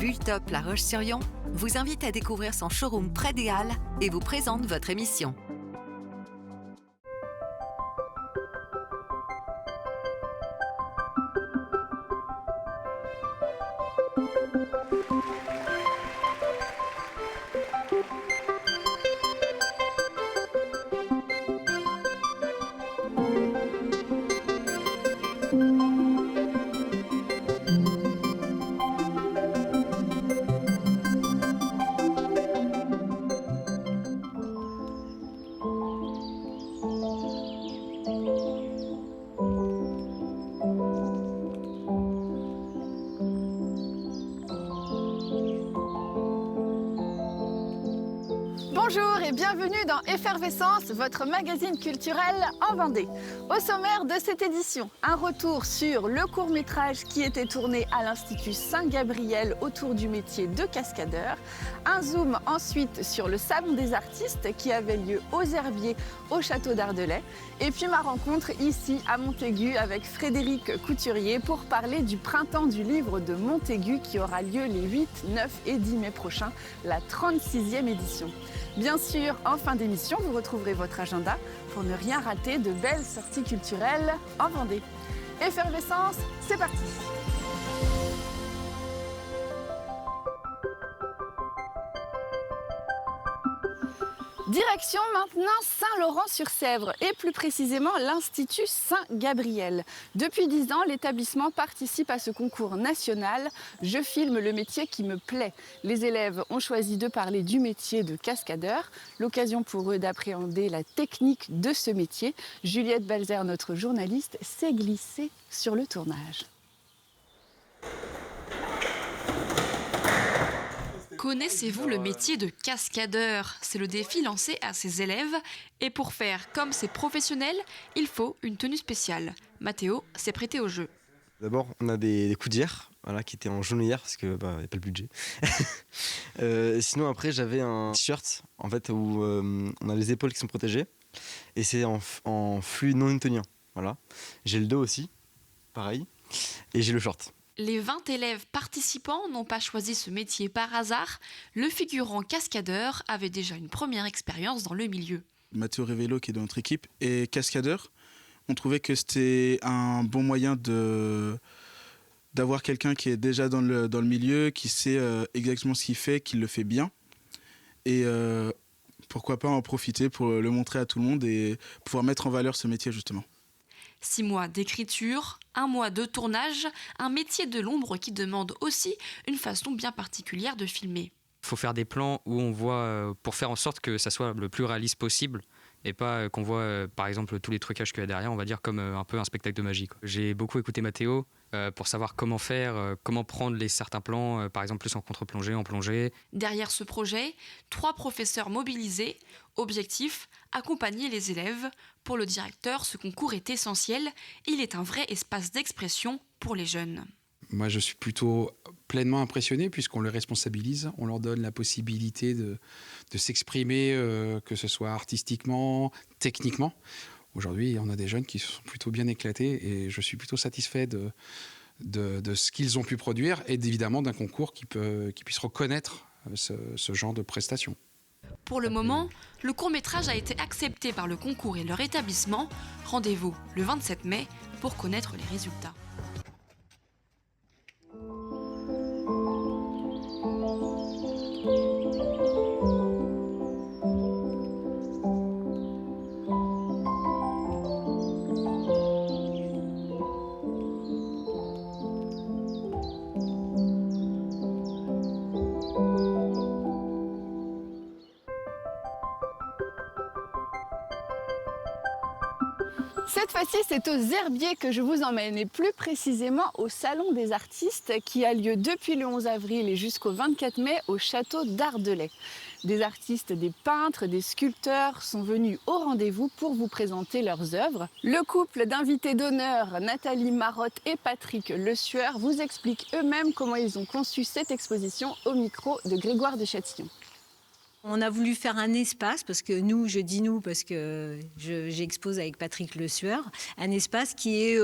Bulltop La Roche-sur-Yon vous invite à découvrir son showroom près des Halles et vous présente votre émission. Bonjour et bienvenue dans Effervescence, votre magazine culturel en Vendée. Au sommaire de cette édition, un retour sur le court-métrage qui était tourné à l'Institut Saint-Gabriel autour du métier de cascadeur. Un zoom ensuite sur le Salon des artistes qui avait lieu aux Herbiers au château d'Ardelais. Et puis ma rencontre ici à Montaigu avec Frédéric Couturier pour parler du printemps du livre de Montaigu qui aura lieu les 8, 9 et 10 mai prochains, la 36e édition. Bien sûr, en fin d'émission, vous retrouverez votre agenda pour ne rien rater de belles sorties culturelles en Vendée. Effervescence, c'est parti! Direction maintenant Saint-Laurent-sur-Sèvre et plus précisément l'Institut Saint-Gabriel. Depuis 10 ans, l'établissement participe à ce concours national « Je filme le métier qui me plaît ». Les élèves ont choisi de parler du métier de cascadeur, l'occasion pour eux d'appréhender la technique de ce métier. Juliette Balzer, notre journaliste, s'est glissée sur le tournage. Connaissez-vous le métier de cascadeur? C'est le défi lancé à ses élèves. Et pour faire comme ces professionnels, il faut une tenue spéciale. Mathéo s'est prêté au jeu. D'abord, on a des coudières qui étaient en genouillère parce qu'il n'y a pas le budget. Sinon, après, j'avais un t-shirt en fait, où on a les épaules qui sont protégées. Et c'est en flux non newtonien. Voilà. J'ai le dos aussi, pareil. Et j'ai le short. Les 20 élèves participants n'ont pas choisi ce métier par hasard. Le figurant cascadeur avait déjà une première expérience dans le milieu. Mathéo Révélo, qui est dans notre équipe, est cascadeur. On trouvait que c'était un bon moyen d'avoir quelqu'un qui est déjà dans le milieu, qui sait exactement ce qu'il fait, qui le fait bien. Et pourquoi pas en profiter pour le montrer à tout le monde et pouvoir mettre en valeur ce métier justement. 6 mois d'écriture, 1 mois de tournage, un métier de l'ombre qui demande aussi une façon bien particulière de filmer. Il faut faire des plans où on voit, pour faire en sorte que ça soit le plus réaliste possible et pas qu'on voit par exemple tous les trucages qu'il y a derrière, on va dire comme un peu un spectacle de magie. J'ai beaucoup écouté Mathéo pour savoir comment faire, comment prendre certains plans, par exemple plus en contre-plongée, en plongée. Derrière ce projet, 3 professeurs mobilisés. Objectif, accompagner les élèves. Pour le directeur, ce concours est essentiel. Il est un vrai espace d'expression pour les jeunes. Moi, je suis plutôt pleinement impressionné puisqu'on les responsabilise, on leur donne la possibilité de s'exprimer, que ce soit artistiquement, techniquement. Aujourd'hui, on a des jeunes qui se sont plutôt bien éclatés et je suis plutôt satisfait de ce qu'ils ont pu produire et évidemment d'un concours qui puisse reconnaître ce genre de prestations. Pour le moment, le court-métrage a été accepté par le concours et leur établissement. Rendez-vous le 27 mai pour connaître les résultats. Cette fois-ci, c'est aux Herbiers que je vous emmène, et plus précisément au Salon des artistes qui a lieu depuis le 11 avril et jusqu'au 24 mai au château d'Ardelais. Des artistes, des peintres, des sculpteurs sont venus au rendez-vous pour vous présenter leurs œuvres. Le couple d'invités d'honneur, Nathalie Marotte et Patrick Le Sueur, vous expliquent eux-mêmes comment ils ont conçu cette exposition au micro de Grégoire de Châtillon. On a voulu faire un espace, parce que nous, je dis nous, parce que j'expose avec Patrick Le Sueur, un espace qui est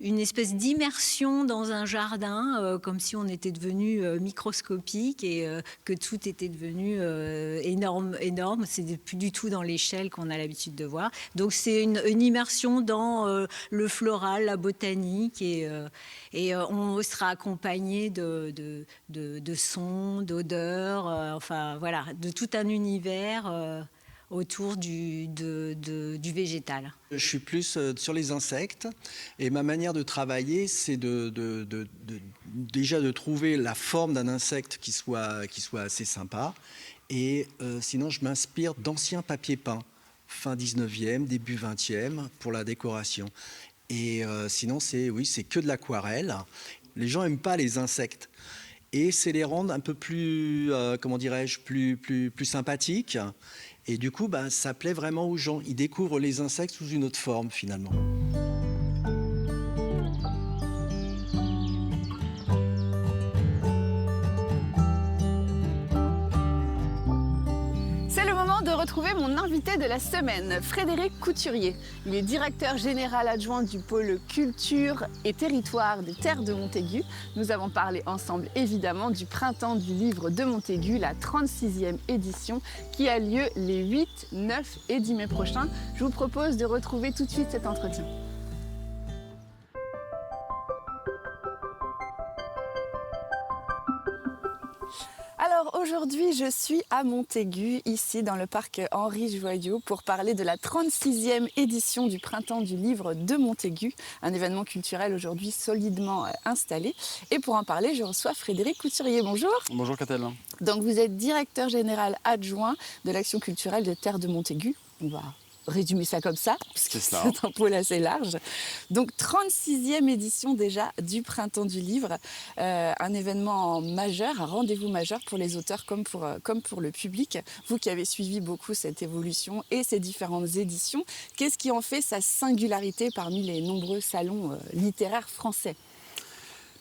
une espèce d'immersion dans un jardin, comme si on était devenu microscopique et que tout était devenu énorme. C'est plus du tout dans l'échelle qu'on a l'habitude de voir. Donc c'est une immersion dans le floral, la botanique, et on sera accompagné de sons, d'odeurs, enfin voilà, de tout un univers autour du végétal. Je suis plus sur les insectes et ma manière de travailler, c'est déjà de trouver la forme d'un insecte qui soit assez sympa. Et sinon, je m'inspire d'anciens papiers peints, fin 19e, début 20e, pour la décoration. Et sinon, c'est que de l'aquarelle. Les gens n'aiment pas les insectes. Et c'est les rendre un peu plus, plus sympathiques. Et du coup, ça plaît vraiment aux gens. Ils découvrent les insectes sous une autre forme, finalement. C'est le moment de retrouver mon invité de la semaine, Frédéric Couturier. Il est directeur général adjoint du pôle culture et territoire des Terres de Montaigu. Nous avons parlé ensemble évidemment du Printemps du livre de Montaigu, la 36e édition qui a lieu les 8, 9 et 10 mai prochains. Je vous propose de retrouver tout de suite cet entretien. Alors aujourd'hui, je suis à Montaigu, ici dans le parc Henri Joyaux, pour parler de la 36e édition du Printemps du livre de Montaigu, un événement culturel aujourd'hui solidement installé. Et pour en parler, je reçois Frédéric Couturier. Bonjour. Bonjour Catel. Donc vous êtes directeur général adjoint de l'action culturelle des Terres de Montaigu. On va résumer ça comme ça, puisque c'est un pôle assez large. Donc 36e édition déjà du Printemps du livre, un événement majeur, un rendez-vous majeur pour les auteurs comme pour le public. Vous qui avez suivi beaucoup cette évolution et ces différentes éditions, qu'est-ce qui en fait sa singularité parmi les nombreux salons littéraires français ?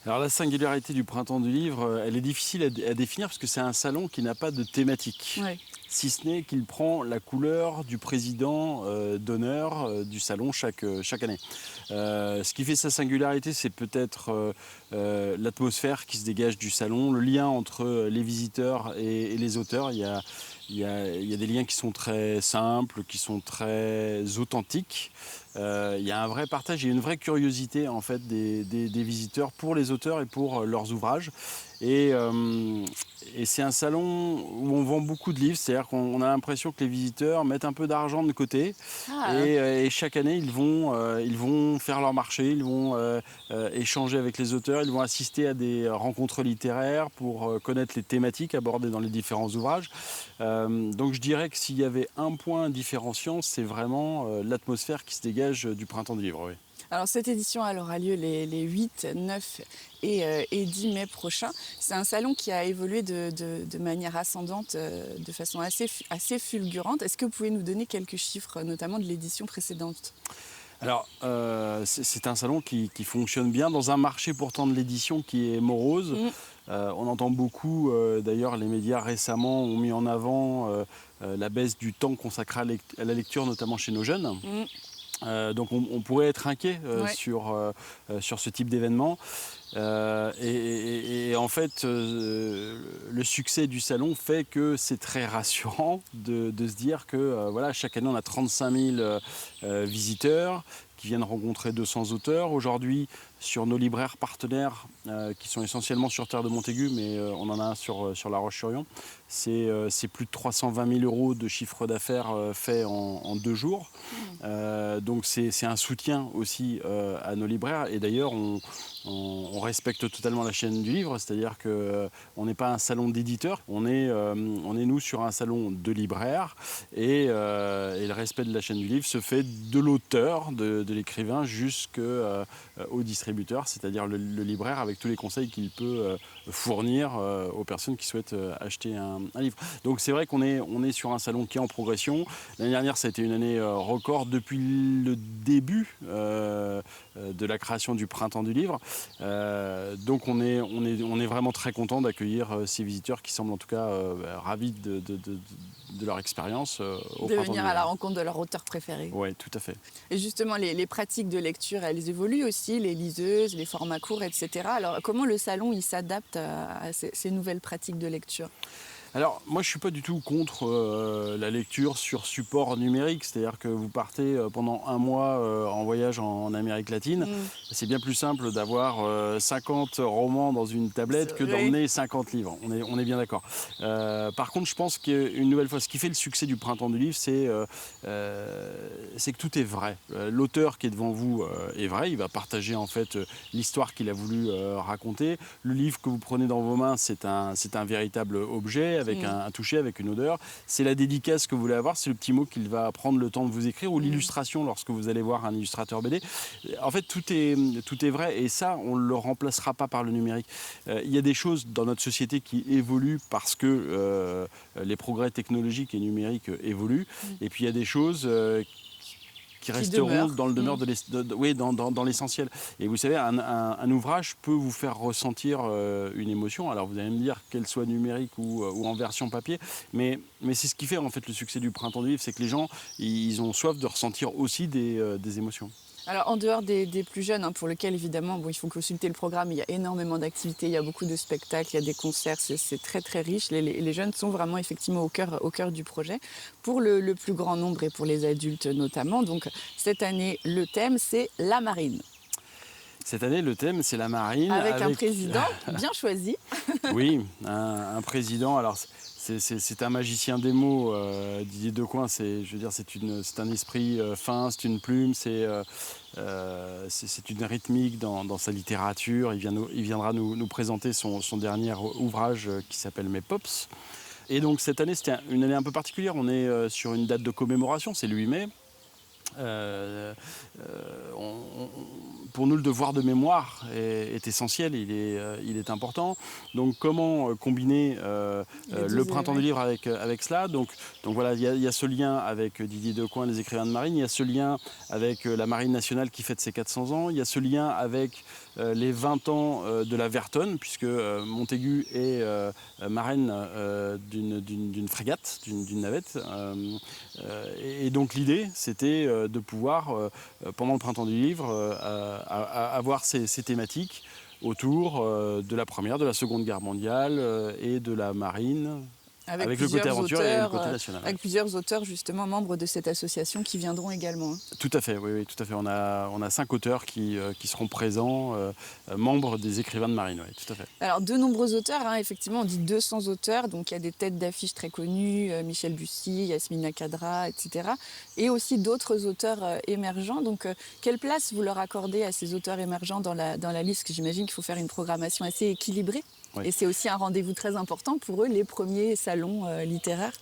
Alors la singularité du Printemps du livre, elle est difficile à définir parce que c'est un salon qui n'a pas de thématique. Oui. Si ce n'est qu'il prend la couleur du président d'honneur du salon chaque année. Ce qui fait sa singularité, c'est peut-être l'atmosphère qui se dégage du salon, le lien entre les visiteurs et les auteurs. Il y a des liens qui sont très simples, qui sont très authentiques. Il y a un vrai partage, il y a une vraie curiosité en fait des visiteurs pour les auteurs et pour leurs ouvrages. Et c'est un salon où on vend beaucoup de livres, c'est-à-dire qu'on a l'impression que les visiteurs mettent un peu d'argent de côté et chaque année ils vont faire leur marché, ils vont échanger avec les auteurs, ils vont assister à des rencontres littéraires pour connaître les thématiques abordées dans les différents ouvrages. Donc je dirais que s'il y avait un point différenciant, c'est vraiment l'atmosphère qui se dégage du Printemps du livre. Oui. Alors cette édition aura lieu les 8, 9 et 10 mai prochains. C'est un salon qui a évolué de manière ascendante, de façon assez fulgurante. Est-ce que vous pouvez nous donner quelques chiffres, notamment de l'édition précédente ? Alors, c'est un salon qui fonctionne bien dans un marché pourtant de l'édition qui est morose. On entend beaucoup, d'ailleurs les médias récemment ont mis en avant la baisse du temps consacré à la lecture, notamment chez nos jeunes. Donc on pourrait être inquiet sur ce type d'événement. Et en fait, le succès du salon fait que c'est très rassurant de se dire que chaque année on a 35 000 visiteurs qui viennent rencontrer 200 auteurs. Aujourd'hui, sur nos libraires partenaires, qui sont essentiellement sur Terre de Montaigu, mais on en a un sur La Roche-sur-Yon, c'est plus de 320 000 € de chiffre d'affaires fait en 2 jours. Donc c'est un soutien aussi à nos libraires. Et d'ailleurs, on respecte totalement la chaîne du livre, c'est-à-dire qu'on n'est pas un salon d'éditeurs, on est nous sur un salon de libraires et le respect de la chaîne du livre se fait de l'auteur, de l'écrivain jusqu'à au distributeur, c'est-à-dire le libraire, avec tous les conseils qu'il peut fournir aux personnes qui souhaitent acheter un livre. Donc c'est vrai qu'on est sur un salon qui est en progression. L'année dernière, ça a été une année record depuis le début de la création du Printemps du livre. Donc on est vraiment très content d'accueillir ces visiteurs qui semblent en tout cas ravis de leur expérience au De Printemps venir du à la livre. rencontre de leur auteur préféré. Oui, tout à fait. Et justement, les pratiques de lecture, elles évoluent aussi, les liseuses, les formats courts, etc. Alors, comment le salon il s'adapte à ces nouvelles pratiques de lecture? Alors, moi, je ne suis pas du tout contre la lecture sur support numérique. C'est-à-dire que vous partez pendant un mois en voyage en Amérique latine. C'est bien plus simple d'avoir 50 romans dans une tablette que d'emmener 50 livres. On est bien d'accord. Par contre, je pense qu'une nouvelle fois, ce qui fait le succès du Printemps du livre, c'est que tout est vrai. L'auteur qui est devant vous est vrai. Il va partager en fait l'histoire qu'il a voulu raconter. Le livre que vous prenez dans vos mains, c'est un véritable objet, avec un toucher, avec une odeur. C'est la dédicace que vous voulez avoir, c'est le petit mot qu'il va prendre le temps de vous écrire, ou l'illustration lorsque vous allez voir un illustrateur BD. En fait, tout est vrai, et ça, on ne le remplacera pas par le numérique. Il y a des choses dans notre société qui évoluent parce que les progrès technologiques et numériques évoluent, et puis il y a des choses qui resteront dans le demeure dans l'essentiel. Et vous savez, un ouvrage peut vous faire ressentir une émotion. Alors vous allez me dire qu'elle soit numérique ou en version papier, mais c'est ce qui fait en fait le succès du Printemps du livre, c'est que les gens ils ont soif de ressentir aussi des émotions. Alors, en dehors des plus jeunes, pour lesquels, évidemment, il faut consulter le programme. Il y a énormément d'activités, il y a beaucoup de spectacles, il y a des concerts, c'est très, très riche. Les jeunes sont vraiment, effectivement, au cœur du projet. Pour le plus grand nombre et pour les adultes notamment. Donc, cette année, le thème, c'est la marine. Cette année, le thème, c'est la marine. Avec un président bien choisi. Oui, un président. Alors, c'est un magicien des mots, Didier Decoing. C'est un esprit fin, c'est une plume, c'est une rythmique dans sa littérature. Il viendra nous présenter son dernier ouvrage qui s'appelle Mes Pops. Et donc cette année, c'était une année un peu particulière. On est sur une date de commémoration, c'est le 8 mai. Pour nous, le devoir de mémoire est essentiel, il est important. Donc comment combiner le Printemps du livre avec cela, donc voilà, il y a ce lien avec Didier Decoing, les écrivains de marine, il y a ce lien avec la Marine nationale qui fête ses 400 ans, il y a ce lien avec les 20 ans de la Vertonne, puisque Montaigu est marraine d'une frégate, d'une navette. Et donc l'idée, c'était de pouvoir, pendant le Printemps du livre, avoir ces thématiques autour de la Première, de la Seconde Guerre mondiale et de la marine. Avec le côté aventure et le côté national. Avec plusieurs auteurs, justement, membres de cette association qui viendront également. Tout à fait, oui, tout à fait. On a 5 auteurs qui seront présents, membres des écrivains de marine, oui, tout à fait. Alors, de nombreux auteurs, effectivement, on dit 200 auteurs, donc il y a des têtes d'affiches très connues, Michel Bussy, Yasmina Khadra, etc. Et aussi d'autres auteurs émergents. Donc, quelle place vous leur accordez à ces auteurs émergents dans la liste? Parce que j'imagine qu'il faut faire une programmation assez équilibrée. Oui. Et c'est aussi un rendez-vous très important pour eux, les premiers salons littéraires.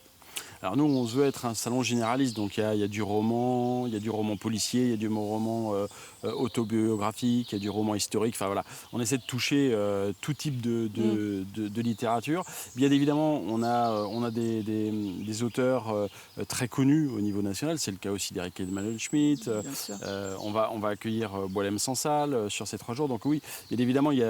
Alors nous, on veut être un salon généraliste, donc il y a du roman, il y a du roman policier, il y a du roman autobiographique, il y a du roman historique, enfin voilà. On essaie de toucher tout type de littérature. Bien évidemment, on a des auteurs très connus au niveau national, c'est le cas aussi d'Eric Emmanuel Schmitt. On va accueillir Boualem Sansal sur ces 3 jours, donc oui, bien évidemment, il y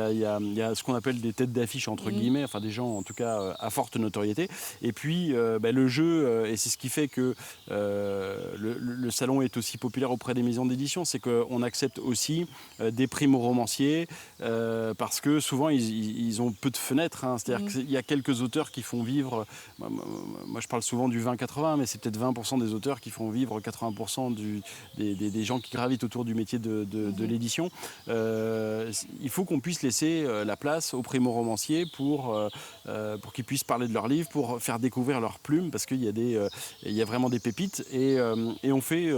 a ce qu'on appelle des têtes d'affiche, entre guillemets, enfin des gens en tout cas à forte notoriété. Et puis le jeu, et c'est ce qui fait que le salon est aussi populaire auprès des maisons d'édition, c'est qu'on accepte aussi des primo-romanciers parce que souvent ils ont peu de fenêtres, c'est-à-dire qu'il y a quelques auteurs qui font vivre, moi je parle souvent du 20-80, mais c'est peut-être 20% des auteurs qui font vivre 80% des gens qui gravitent autour du métier de l'édition. Il faut qu'on puisse laisser la place aux primo-romanciers pour qu'ils puissent parler de leurs livres, pour faire découvrir leurs plumes, parce qu'il y a vraiment des pépites, et on fait,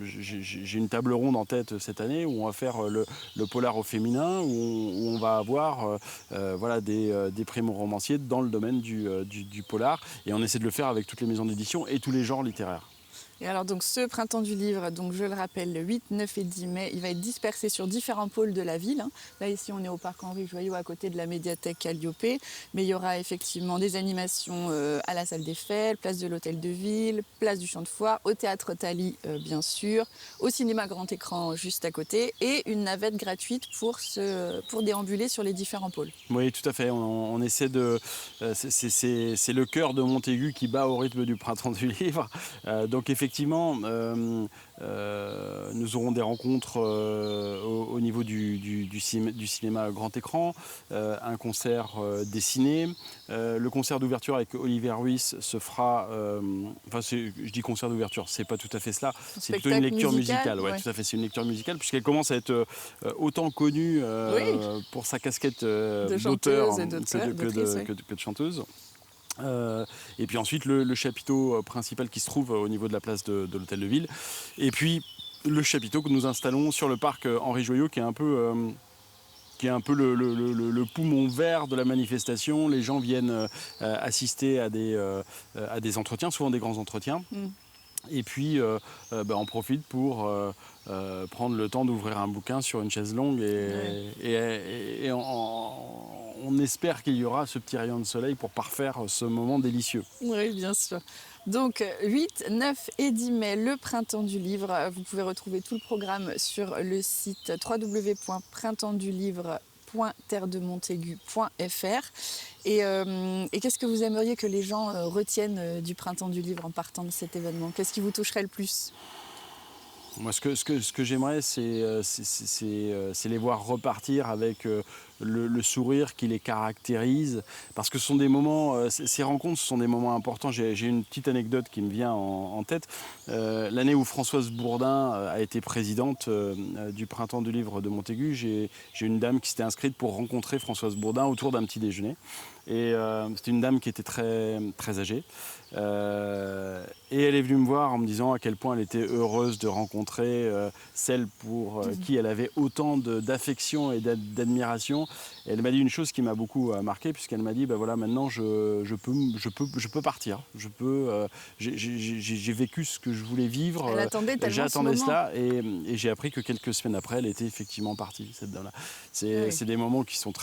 j'ai une table ronde en tête cette année où on va faire le polar au féminin, où on va avoir des primo-romanciers dans le domaine du polar, et on essaie de le faire avec toutes les maisons d'édition et tous les genres littéraires. Et alors donc ce printemps du livre, donc je le rappelle, le 8, 9 et 10 mai, il va être dispersé sur différents pôles de la ville. Là ici on est au parc Henri Joyaux à côté de la médiathèque Calliope, mais il y aura effectivement des animations à la salle des fêtes, place de l'hôtel de ville, place du champ de foire, au théâtre Thalie bien sûr, au cinéma grand écran juste à côté et une navette gratuite pour déambuler sur les différents pôles. Oui, tout à fait. On essaie de... c'est le cœur de Montaigu qui bat au rythme du printemps du livre. Donc effectivement, nous aurons des rencontres au niveau du cinéma grand écran, un concert dessiné. Le concert d'ouverture avec Olivier Ruiz se fera... je dis concert d'ouverture, c'est pas tout à fait cela. C'est plutôt une lecture musicale. Ouais. Tout à fait, c'est une lecture musicale puisqu'elle commence à être autant connue pour sa casquette d'auteur que de chanteuse. Et puis ensuite le chapiteau principal qui se trouve au niveau de la place de l'hôtel de ville. Et puis le chapiteau que nous installons sur le parc Henri Joyaux qui est un peu le poumon vert de la manifestation. Les gens viennent assister à des entretiens, souvent des grands entretiens. Et puis on profite pour prendre le temps d'ouvrir un bouquin sur une chaise longue et on espère qu'il y aura ce petit rayon de soleil pour parfaire ce moment délicieux. Oui, bien sûr. Donc 8, 9 et 10 mai, le printemps du livre. Vous pouvez retrouver tout le programme sur le site www.printempsduLivre.terredemontaigu.fr. Et qu'est-ce que vous aimeriez que les gens retiennent du printemps du livre en partant de cet événement? Qu'est-ce qui vous toucherait le plus? Moi, ce que j'aimerais, c'est les voir repartir avec le sourire qui les caractérise. Parce que ce sont des moments, ces rencontres, ce sont des moments importants. J'ai une petite anecdote qui me vient en tête. L'année où Françoise Bourdin a été présidente du Printemps du Livre de Montaigu, j'ai une dame qui s'était inscrite pour rencontrer Françoise Bourdin autour d'un petit déjeuner. Et c'était une dame qui était très, très âgée. Et elle est venue me voir en me disant à quel point elle était heureuse de rencontrer celle pour qui elle avait autant d'affection et d'admiration. Et elle m'a dit une chose qui m'a beaucoup marqué, puisqu'elle m'a dit voilà, maintenant je peux partir. J'ai vécu ce que je voulais vivre. Elle attendait tellement J'attendais cela et j'ai appris que quelques semaines après, elle était effectivement partie, cette dame-là. C'est des moments qui sont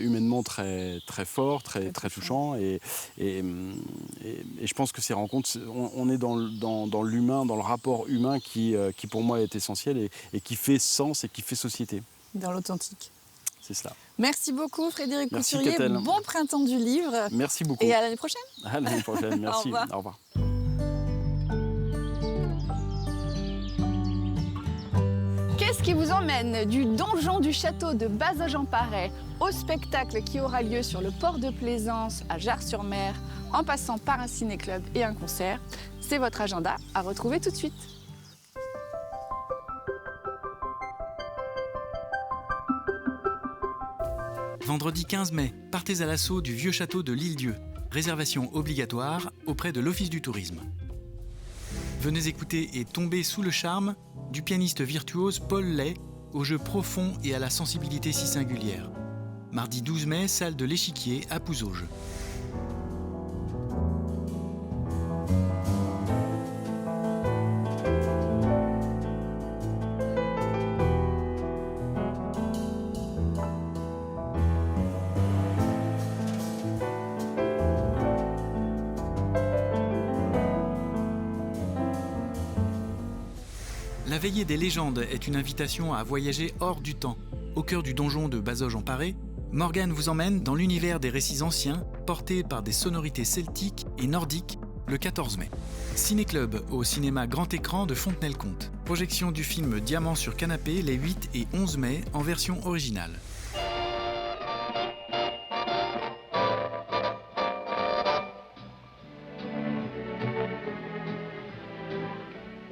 humainement très, très forts, très touchants. Et je pense que ces rencontres, on est dans l'humain, dans le rapport humain qui pour moi est essentiel et qui fait sens et qui fait société. Dans l'authentique. C'est cela. Merci beaucoup Frédéric Merci, Couturier. Catel. Bon printemps du livre. Merci beaucoup. Et à l'année prochaine. À l'année prochaine, merci. Au revoir. Au revoir. Qu'est-ce qui vous emmène du donjon du château de Bazoges-en-Parais au spectacle qui aura lieu sur le port de Plaisance à Jars-sur-Mer, en passant par un ciné-club et un concert? C'est votre agenda à retrouver tout de suite. Vendredi 15 mai, partez à l'assaut du vieux château de l'Île-Dieu. Réservation obligatoire auprès de l'Office du tourisme. Venez écouter et tomber sous le charme du pianiste virtuose Paul Lay, au jeu profond et à la sensibilité si singulière. Mardi 12 mai, salle de l'Échiquier à Pouzauges. La Veillée des légendes est une invitation à voyager hors du temps. Au cœur du donjon de Bazoges-en-Parais, Morgane vous emmène dans l'univers des récits anciens, portés par des sonorités celtiques et nordiques, le 14 mai. Ciné-club au cinéma grand écran de Fontenay-le-Comte. Projection du film Diamant sur canapé les 8 et 11 mai en version originale.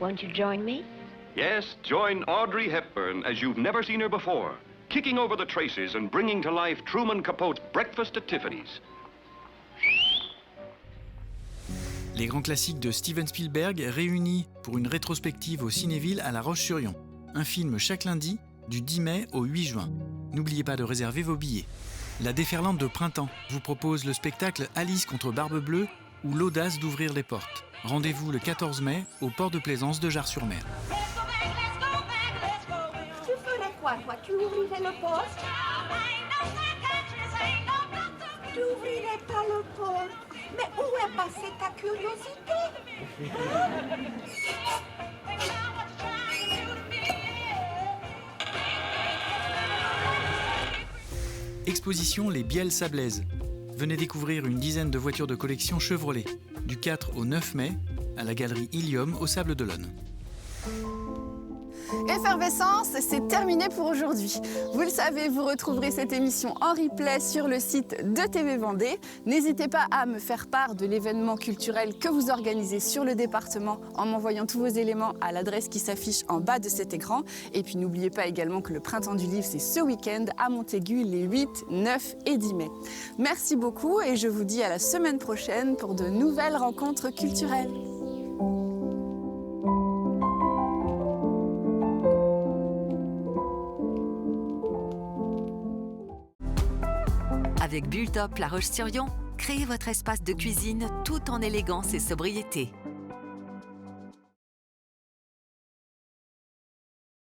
Won't you join me? Yes, join Audrey Hepburn as you've never seen her before, kicking over the traces and bringing to life Truman Capote's Breakfast at Tiffany's. Les grands classiques de Steven Spielberg réunis pour une rétrospective au Cinéville à La Roche-sur-Yon. Un film chaque lundi, du 10 mai au 8 juin. N'oubliez pas de réserver vos billets. La déferlante de printemps vous propose le spectacle Alice contre Barbe Bleue ou l'audace d'ouvrir les portes. Rendez-vous le 14 mai au port de plaisance de Jars-sur-Mer. Tu ferais quoi, toi? Tu ouvrirais le poste? Tu ouvrirais pas le poste? Mais où est passée ta curiosité? Exposition Les Bielles Sablaises. Venez découvrir une dizaine de voitures de collection Chevrolet, du 4 au 9 mai, à la galerie Ilium au Sable d'Olonne. Effervescence, c'est terminé pour aujourd'hui. Vous le savez, vous retrouverez cette émission en replay sur le site de TV Vendée. N'hésitez pas à me faire part de l'événement culturel que vous organisez sur le département en m'envoyant tous vos éléments à l'adresse qui s'affiche en bas de cet écran. Et puis n'oubliez pas également que le Printemps du Livre, c'est ce week-end à Montaigu les 8, 9 et 10 mai. Merci beaucoup et je vous dis à la semaine prochaine pour de nouvelles rencontres culturelles. Avec Bulldop La Roche-sur-Yon, créez votre espace de cuisine tout en élégance et sobriété.